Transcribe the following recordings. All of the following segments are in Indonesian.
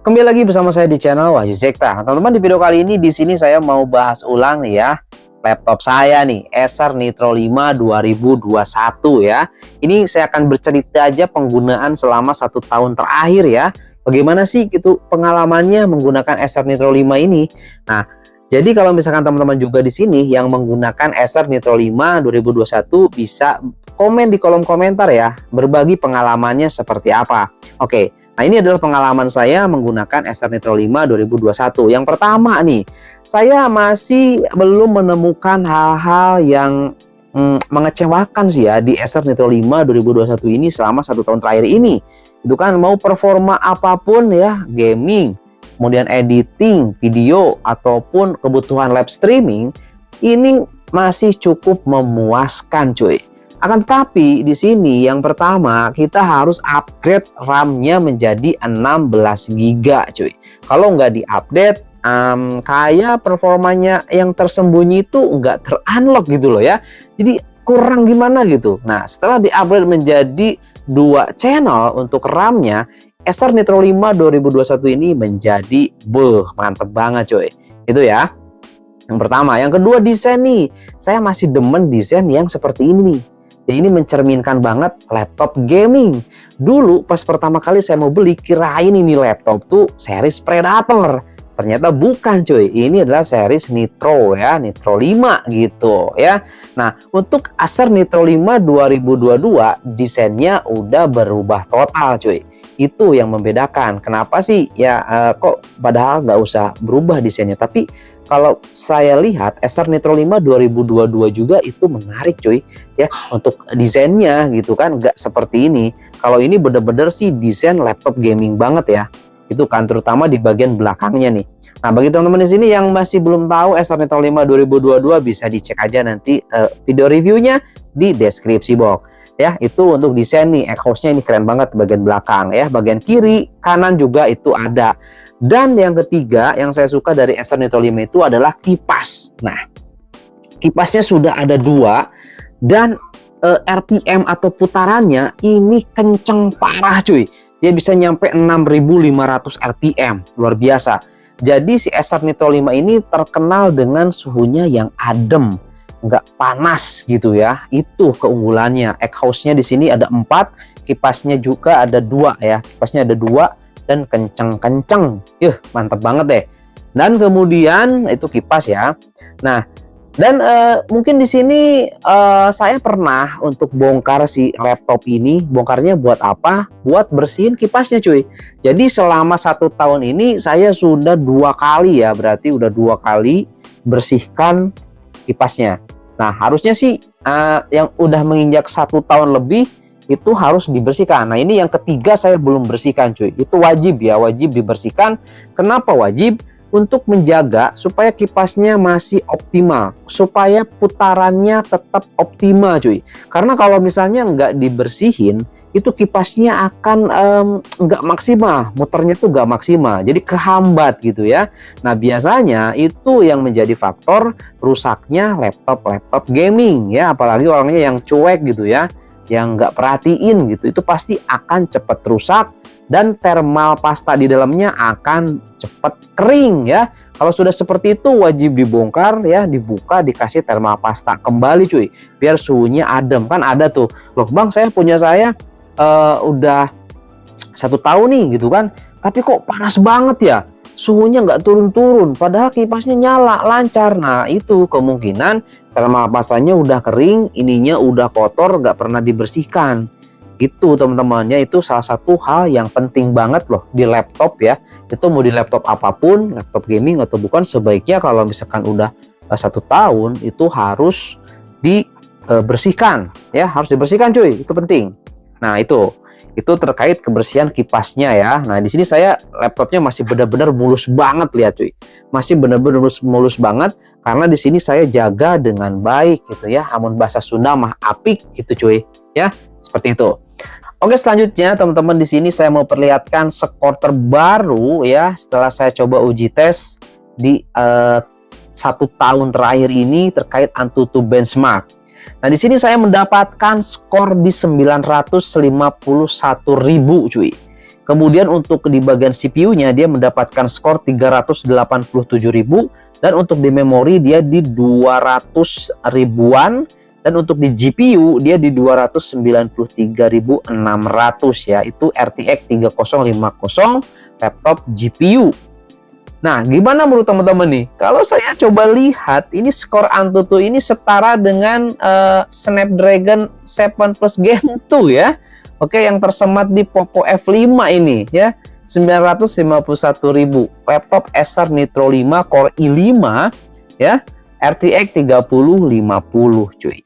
Kembali lagi bersama saya di channel Wahyu Zekta. Teman-teman, di video kali ini di sini saya mau bahas ulang nih ya laptop saya nih, Acer Nitro 5 2021 ya. Ini saya akan bercerita aja penggunaan selama 1 tahun terakhir ya. Bagaimana sih gitu pengalamannya menggunakan Acer Nitro 5 ini? Nah, jadi kalau misalkan teman-teman juga di sini yang menggunakan Acer Nitro 5 2021 bisa komen di kolom komentar ya, berbagi pengalamannya seperti apa. Oke. Nah, ini adalah pengalaman saya menggunakan Acer Nitro 5 2021. Yang pertama nih, saya masih belum menemukan hal-hal yang mengecewakan sih ya di Acer Nitro 5 2021 ini selama 1 tahun terakhir ini. Itu kan mau performa apapun ya, gaming, kemudian editing video ataupun kebutuhan live streaming, ini masih cukup memuaskan cuy. Akan tetapi di sini yang pertama kita harus upgrade RAM-nya menjadi 16 GB cuy. Kalau nggak di-update kayak performanya yang tersembunyi itu nggak ter-unlock gitu loh ya. Jadi kurang gimana gitu. Nah, setelah di-upgrade menjadi 2 channel untuk RAM-nya, Acer Nitro 5 2021 ini menjadi mantep banget cuy. Itu ya. Yang pertama, yang kedua desain nih. Saya masih demen desain yang seperti ini nih. Ya, ini mencerminkan banget laptop gaming. Dulu pas pertama kali saya mau beli, kirain ini laptop tuh series Predator. Ternyata bukan cuy, ini adalah series Nitro ya, Nitro 5 gitu ya. Nah, untuk Acer Nitro 5 2022 desainnya udah berubah total cuy. Itu yang membedakan. Kenapa sih ya kok padahal nggak usah berubah desainnya, tapi kalau saya lihat Acer Nitro 5 2022 juga itu menarik cuy ya, untuk desainnya gitu kan, nggak seperti ini. Kalau ini bener-bener sih desain laptop gaming banget ya, itu kan terutama di bagian belakangnya nih. Nah, bagi teman-teman di sini yang masih belum tahu Acer Nitro 5 2022 bisa dicek aja nanti video reviewnya di deskripsi box ya. Itu untuk desain nih, exhaust-nya ini keren banget bagian belakang ya, bagian kiri kanan juga itu ada. Dan yang ketiga yang saya suka dari Acer Nitro 5 itu adalah kipas. Nah, kipasnya sudah ada 2 dan RPM atau putarannya ini kenceng parah cuy. Dia bisa nyampe 6500 RPM, luar biasa. Jadi si Acer Nitro 5 ini terkenal dengan suhunya yang adem, nggak panas gitu ya. Itu keunggulannya. Exhaust-nya di sini ada 4, kipasnya juga ada 2 ya. Kipasnya ada 2 dan kenceng-kenceng. Mantap banget deh. Dan kemudian itu kipas ya. Nah, dan mungkin di sini saya pernah untuk bongkar si laptop ini. Bongkarnya buat apa? Buat bersihin kipasnya cuy. Jadi selama 1 tahun ini saya sudah 2 kali ya, berarti udah 2 kali bersihkan kipasnya. Nah, harusnya sih yang udah menginjak 1 tahun lebih itu harus dibersihkan. Nah, ini yang ketiga saya belum bersihkan cuy. Itu wajib ya, wajib dibersihkan. Kenapa wajib? Untuk menjaga supaya kipasnya masih optimal, supaya putarannya tetap optimal cuy. Karena kalau misalnya nggak dibersihin, itu kipasnya akan nggak maksimal, muternya tuh nggak maksimal, jadi kehambat gitu ya. Nah, biasanya itu yang menjadi faktor rusaknya laptop gaming ya, apalagi orangnya yang cuek gitu ya, yang nggak perhatiin gitu, itu pasti akan cepat rusak dan thermal pasta di dalamnya akan cepat kering ya. Kalau sudah seperti itu wajib dibongkar ya, dibuka, dikasih thermal pasta kembali cuy, biar suhunya adem. Kan ada tuh, loh bang saya punya udah 1 tahun nih gitu kan, tapi kok panas banget ya, suhunya nggak turun-turun padahal kipasnya nyala lancar. Nah, itu kemungkinan thermal pastanya udah kering, ininya udah kotor, nggak pernah dibersihkan. Itu teman-temannya, itu salah satu hal yang penting banget loh di laptop ya. Itu mau di laptop apapun, laptop gaming atau bukan, sebaiknya kalau misalkan udah 1 tahun itu harus dibersihkan ya, harus dibersihkan cuy, itu penting. Nah, itu terkait kebersihan kipasnya ya. Nah, di sini saya laptopnya masih benar-benar mulus banget, lihat cuy. Masih benar-benar mulus banget karena di sini saya jaga dengan baik gitu ya. Amun bahasa Sunda mah apik gitu cuy ya. Seperti itu. Oke, selanjutnya teman-teman di sini saya mau perlihatkan skor terbaru ya setelah saya coba uji tes di 1 tahun terakhir ini terkait Antutu benchmark. Nah, di sini saya mendapatkan skor di 951.000 cuy. Kemudian untuk di bagian CPU-nya dia mendapatkan skor 387.000, dan untuk di memori dia di 200 ribuan, dan untuk di GPU dia di 293.600 ya. Itu RTX 3050 laptop GPU. Nah, gimana menurut teman-teman nih? Kalau saya coba lihat, ini skor Antutu ini setara dengan Snapdragon 7 Plus Gen 2 ya. Oke, yang tersemat di Poco F5 ini ya. 951.000. Laptop Acer Nitro 5 Core i5 ya. RTX 3050 cuy.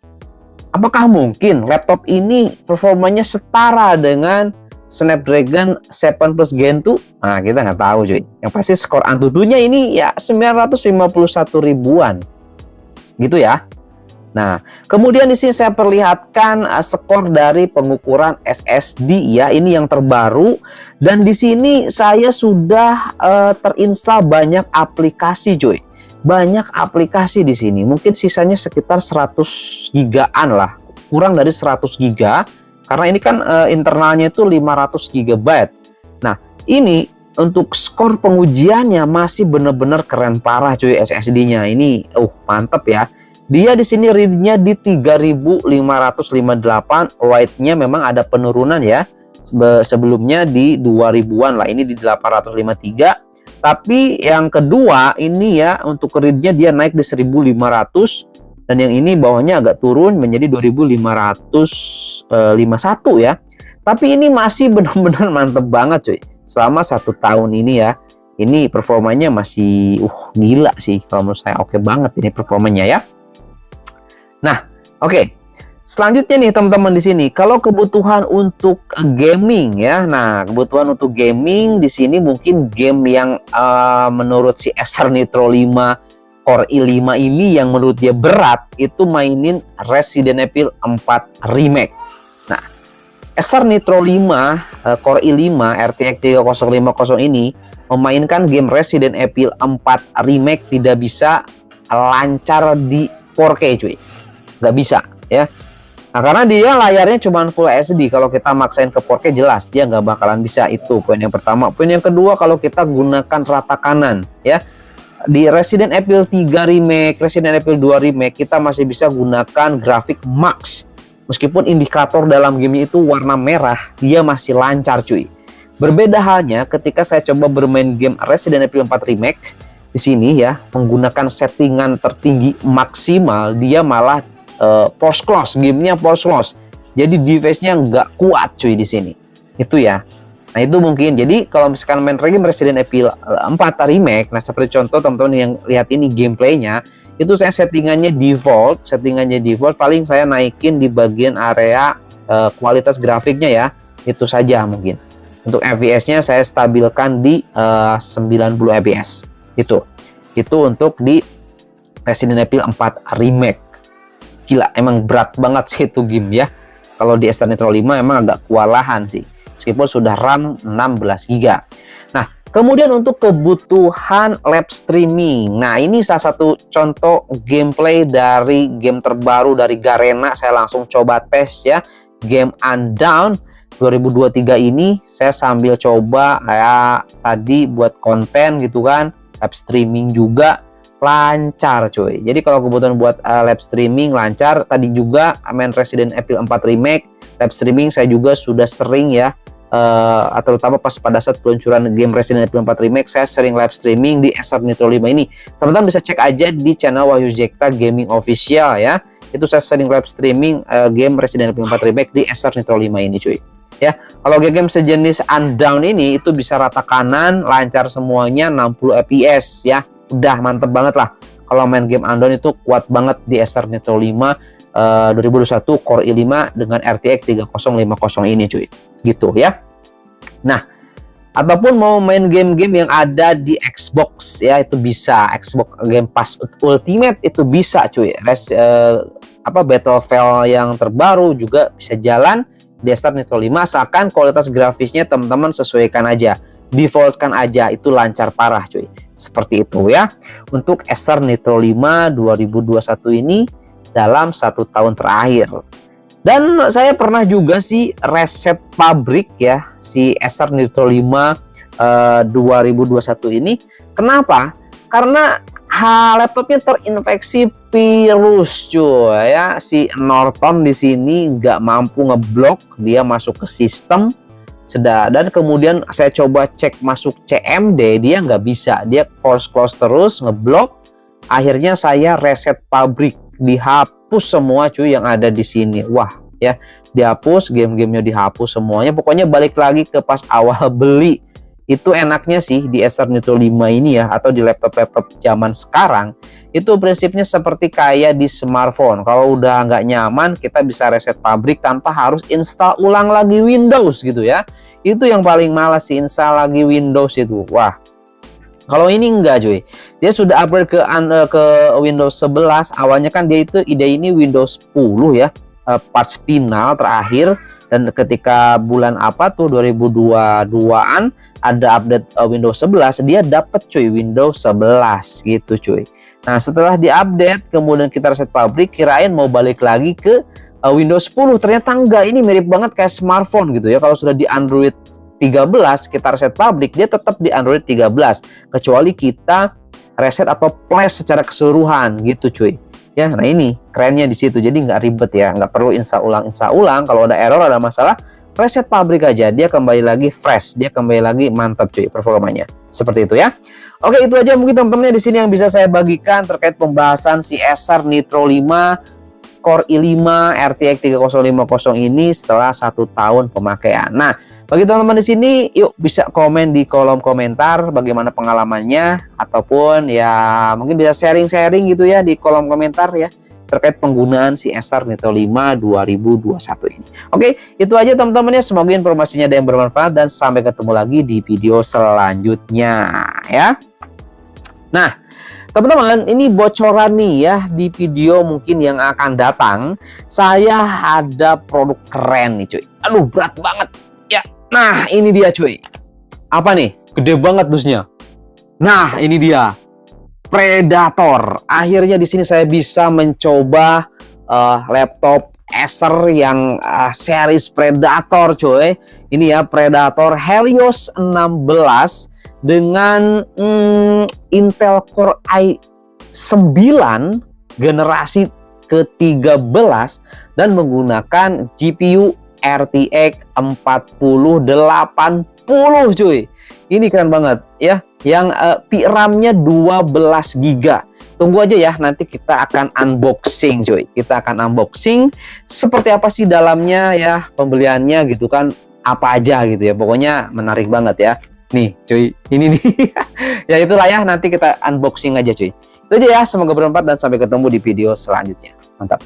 Apakah mungkin laptop ini performanya setara dengan Snapdragon 7 Plus Gen 2? Nah, kita nggak tahu cuy. Yang pasti skor Antutunya ini ya 951 ribuan. Gitu ya. Nah, kemudian di sini saya perlihatkan skor dari pengukuran SSD ya. Ini yang terbaru, dan di sini saya sudah terinstall banyak aplikasi cuy. Banyak aplikasi di sini. Mungkin sisanya sekitar 100 gigaan lah. Kurang dari 100 giga. Karena ini kan internalnya itu 500 GB. Nah, ini untuk skor pengujiannya masih benar-benar keren parah cuy SSD-nya. Ini mantep ya. Dia di sini read-nya di 3558, write-nya memang ada penurunan ya. Sebelumnya di 2000-an lah, ini di 853. Tapi yang kedua ini ya, untuk read-nya dia naik di 1500, dan yang ini bawahnya agak turun menjadi 2551 ya. Tapi ini masih benar-benar mantep banget cuy. Selama 1 tahun ini ya, ini performanya masih gila sih kalau menurut saya. Oke banget ini performanya ya. Nah, oke. Selanjutnya nih teman-teman di sini, kalau kebutuhan untuk gaming ya. Nah, kebutuhan untuk gaming di sini mungkin game yang menurut si Acer Nitro 5 Core i5 ini yang menurut dia berat, itu mainin Resident Evil 4 Remake. Nah, Acer Nitro 5 Core i5 RTX 3050 ini memainkan game Resident Evil 4 Remake tidak bisa lancar di 4K cuy. Nggak bisa ya. Nah, karena dia layarnya cuma Full HD. Kalau kita maksain ke 4K jelas dia nggak bakalan bisa. Itu poin yang pertama. Poin yang kedua, kalau kita gunakan rata kanan ya, di Resident Evil 3 Remake, Resident Evil 2 Remake kita masih bisa gunakan grafik max. Meskipun indikator dalam game itu warna merah, dia masih lancar cuy. Berbeda halnya ketika saya coba bermain game Resident Evil 4 Remake di sini ya, menggunakan settingan tertinggi maksimal, dia malah force close, gamenya force close. Jadi device-nya nggak kuat cuy di sini. Itu ya. Nah, itu mungkin. Jadi kalau misalkan main game Resident Evil 4 Remake, nah seperti contoh teman-teman yang lihat ini gameplaynya, itu saya settingannya default, paling saya naikin di bagian area kualitas grafiknya ya. Itu saja mungkin. Untuk FPS-nya saya stabilkan di 90 fps. Itu untuk di Resident Evil 4 Remake. Gila, emang berat banget sih itu game ya. Kalau di Acer Nitro 5 emang agak kewalahan sih. Meskipun sudah RAM 16 GB. Nah, kemudian untuk kebutuhan live streaming. Nah, ini salah satu contoh gameplay dari game terbaru dari Garena. Saya langsung coba tes ya. Game Undawn 2023 ini saya sambil coba ya tadi buat konten gitu kan. Live streaming juga lancar cuy. Jadi kalau kebutuhan buat live streaming lancar. Tadi juga main Resident Evil 4 Remake live streaming saya juga sudah sering ya, terutama pas pada saat peluncuran game Resident Evil 4 Remake saya sering live streaming di Acer Nitro 5 ini. Teman-teman bisa cek aja di channel Wahyu Zekta Gaming Official ya. Itu saya sering live streaming game Resident Evil 4 Remake di Acer Nitro 5 ini cuy. Ya, kalau game sejenis Undawn ini itu bisa rata kanan, lancar semuanya, 60 fps ya. Udah mantep banget lah. Kalau main game Undawn itu kuat banget di Acer Nitro 5 2021 Core i5 dengan RTX 3050 ini cuy. Gitu ya. Nah, ataupun mau main game-game yang ada di Xbox ya, itu bisa. Xbox Game Pass Ultimate itu bisa cuy. Battlefield yang terbaru juga bisa jalan di Acer Nitro 5, asalkan kualitas grafisnya teman-teman sesuaikan aja, defaultkan aja, itu lancar parah cuy. Seperti itu ya untuk Acer Nitro 5 2021 ini dalam 1 tahun terakhir. Dan saya pernah juga sih reset pabrik ya si Acer Nitro 5 2021 ini. Kenapa? Karena laptopnya terinfeksi virus cuy ya. Si Norton di sini nggak mampu ngeblok, dia masuk ke sistem. Dan kemudian saya coba cek masuk CMD, dia nggak bisa, dia close terus, ngeblok. Akhirnya saya reset pabrik, dihapus semua cuy yang ada di sini. Wah ya, dihapus, game-gamenya dihapus semuanya. Pokoknya balik lagi ke pas awal beli. Itu enaknya sih di Acer Nitro 5 ini ya, atau di laptop-laptop zaman sekarang. Itu prinsipnya seperti kayak di smartphone. Kalau udah nggak nyaman, kita bisa reset pabrik tanpa harus install ulang lagi Windows gitu ya. Itu yang paling malas sih, install lagi Windows itu. Wah, kalau ini enggak cuy. Dia sudah upgrade ke Windows 11. Awalnya kan dia itu ide ini Windows 10 ya, parts final terakhir. Dan ketika bulan apa tuh 2022an ada update Windows 11, dia dapat cuy Windows 11 gitu cuy. Nah, setelah diupdate kemudian kita reset pabrik, kirain mau balik lagi ke Windows 10, ternyata enggak. Ini mirip banget kayak smartphone gitu ya. Kalau sudah di Android 13 kita reset pabrik, dia tetap di Android 13 kecuali kita reset atau flash secara keseluruhan gitu cuy ya. Nah ini kerennya di situ, jadi nggak ribet ya, nggak perlu install ulang. Kalau ada error, ada masalah, reset pabrik aja, dia kembali lagi fresh, dia kembali lagi mantap cuy performanya. Seperti itu ya. Oke, itu aja mungkin teman-teman di sini yang bisa saya bagikan terkait pembahasan si Acer Nitro 5 Core i5 RTX 3050 ini setelah 1 tahun pemakaian. Nah, bagi teman-teman di sini, yuk bisa komen di kolom komentar bagaimana pengalamannya, ataupun ya mungkin bisa sharing-sharing gitu ya di kolom komentar ya terkait penggunaan si Acer Nitro 5 2021 ini. Oke, itu aja teman-teman ya. Semoga informasinya ada yang bermanfaat dan sampai ketemu lagi di video selanjutnya ya. Nah, teman-teman, ini bocoran nih ya, di video mungkin yang akan datang saya ada produk keren nih cuy. Aduh, berat banget ya. Nah, ini dia cuy. Apa nih? Gede banget dusnya. Nah, ini dia Predator. Akhirnya di sini saya bisa mencoba laptop Acer yang series Predator cuy. Ini ya Predator Helios 16 dengan Intel Core i9 generasi ke-13 dan menggunakan GPU RTX 4080 cuy. Ini keren banget ya, yang RAM-nya 12 GB. Tunggu aja ya, nanti kita akan unboxing cuy. Kita akan unboxing seperti apa sih dalamnya ya, pembeliannya gitu kan, apa aja gitu ya. Pokoknya menarik banget ya. Nih cuy, ini nih. Ya itulah ya, nanti kita unboxing aja cuy. Itu aja ya, semoga bermanfaat dan sampai ketemu di video selanjutnya. Mantap.